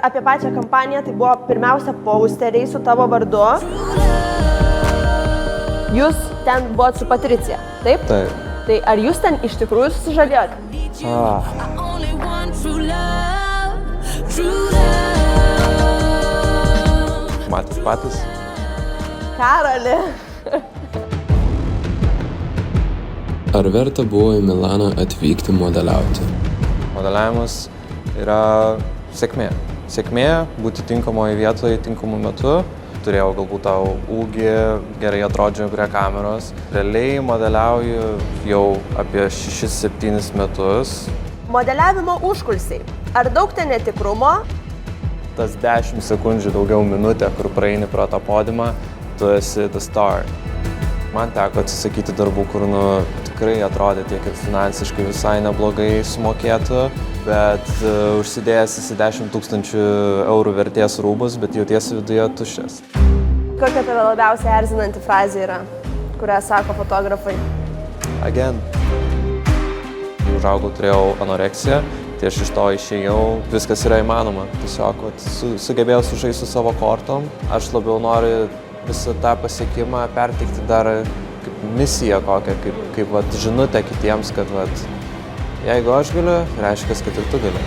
Apie pačią kampaniją tai buvo pirmiausia posteriai su tavo vardu. Jūs ten buvot su Patricija, taip? Taip. Tai ar jūs ten iš tikrųjų susižadėjot? Matys patys. Karoli. Ar verta buvo į Milaną atvykti modeliauti? Modeliavimas yra sėkmė. Sėkmė būti tinkamoje vietoje, tinkamu metu. Turėjau galbūt tą ūgį, gerai atrodžiau prie kameros. Realiai modeliauju jau apie 6-7 metus. Modeliavimo užkulsiai. Ar daug ten netikrumo? Tas 10 sekundžių daugiau minutę, kur praeini pro tą podiumą, tu esi the star. Man teko atsisakyti darbų, kur tikrai atrodė tiek ir finansiškai visai neblogai sumokėtų, bet užsidėjęs esi 10 000 eurų vertės rūbus, bet jautiesi viduje tuščias. Kokia tave labiausiai erzinanti frazė yra, kurią sako fotografai? Again. Užaugau, turėjau anoreksiją, tai aš iš to išėjau, viskas yra įmanoma. Tiesiog sugebėjau sužaisti su savo kortom. Aš labiau noriu visą tą pasiekimą perteikti dar kaip misiją kokią, kaip žinutę kitiems, kad jeigu aš galiu, reiškia, kad ir tu gali.